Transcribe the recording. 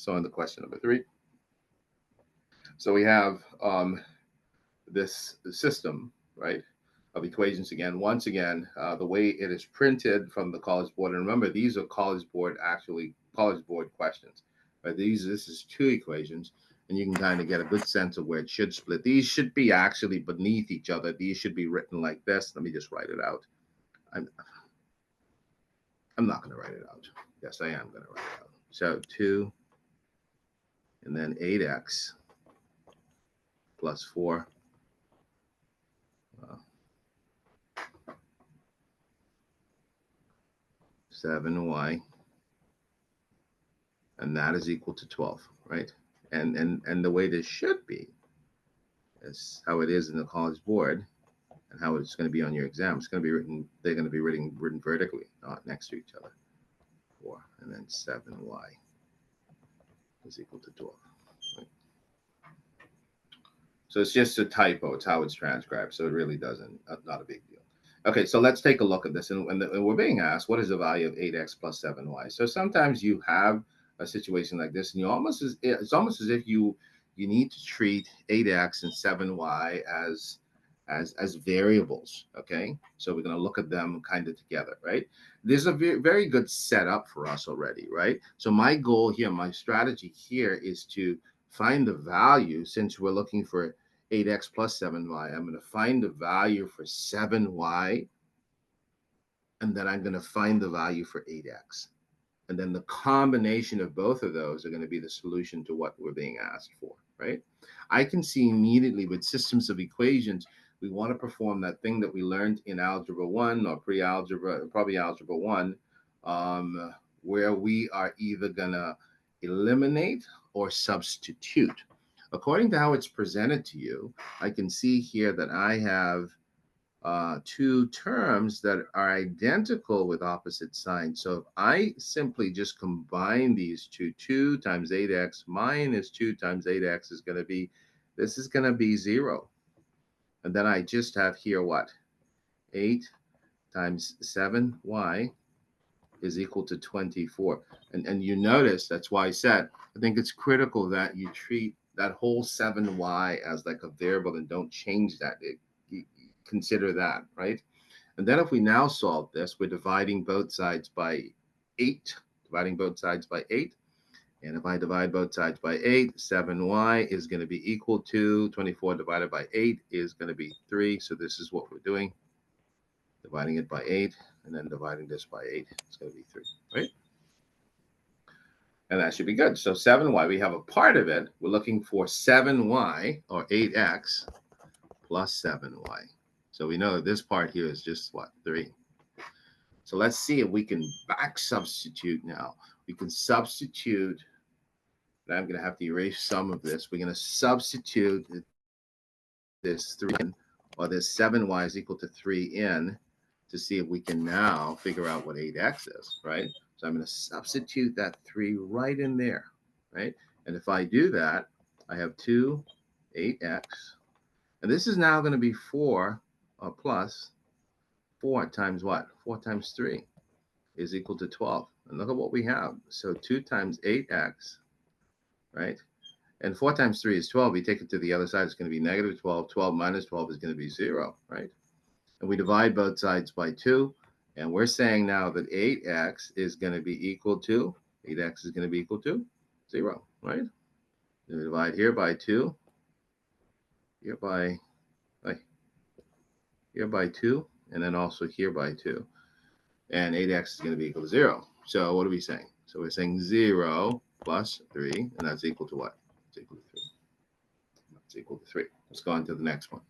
So on to question number 3. So we have this system, right, of equations again. Once again, the way it is printed from the College Board, and remember, these are College Board questions. Right? This is 2 equations, and you can kind of get a good sense of where it should split. These should be actually beneath each other. These should be written like this. Let me just write it out. I'm not going to write it out. Yes, I am going to write it out. So 2 and then 8x plus 4 7y, and that is equal to 12, right? And the way this should be is how it is in the College Board and how it's going to be on your exam. It's going to be written, they're going to be written vertically, not next to each other. 4 and then 7y is equal to 12. Right? So it's just a typo. It's how it's transcribed. So it really doesn't, not a big deal. Okay, so let's take a look at this. And we're being asked, what is the value of 8x plus 7y? So sometimes you have a situation like this, and it's almost as if you need to treat 8x and 7y as variables. Okay, so we're going to look at them kind of together, right? There's a very good setup for us already, right? So my goal here, my strategy here is to find the value. Since we're looking for 8x plus 7y, I'm going to find the value for 7y, and then I'm going to find the value for 8x. And then the combination of both of those are going to be the solution to what we're being asked for, right? I can see immediately with systems of equations, we want to perform that thing that we learned in Algebra 1 or pre-algebra, probably Algebra 1, where we are either going to eliminate or substitute. According to how it's presented to you, I can see here that I have 2 terms that are identical with opposite signs. So if I simply just combine these 2 times 8x minus 2 times 8x is going to be, this is going to be 0. And then I just have here what? 8 times 7y is equal to 24. And you notice, that's why I said, I think it's critical that you treat that whole 7y as like a variable and don't change that. Consider that, right? And then if we now solve this, we're dividing both sides by 8, And if I divide both sides by 8, 7y is going to be equal to 24 divided by 8 is going to be 3. So this is what we're doing. Dividing it by 8 and then dividing this by 8. It's going to be 3, right? And that should be good. So 7y, we have a part of it. We're looking for 7y or 8x plus 7y. So we know this part here is just what? 3. So let's see if we can back substitute now. We can substitute. I'm going to have to erase some of this. We're going to substitute this 3 in, or this 7y is equal to 3 in, to see if we can now figure out what 8x is, right? So I'm going to substitute that 3 right in there, right? And if I do that, I have 2 8x. And this is now going to be 4 plus 4 times what? 4 times 3 is equal to 12. And look at what we have. So 2 times 8x, right? And 4 times 3 is 12. We take it to the other side, it's going to be negative 12. 12 minus 12 is going to be 0, right? And we divide both sides by 2. And we're saying now that 8x is going to be equal to, 8x is going to be equal to 0, right? And we divide here by 2, here by 2, and then also here by 2. And 8x is going to be equal to 0. So what are we saying? So we're saying 0 plus 3, and that's equal to what? It's equal to 3. That's equal to 3. Let's go on to the next one.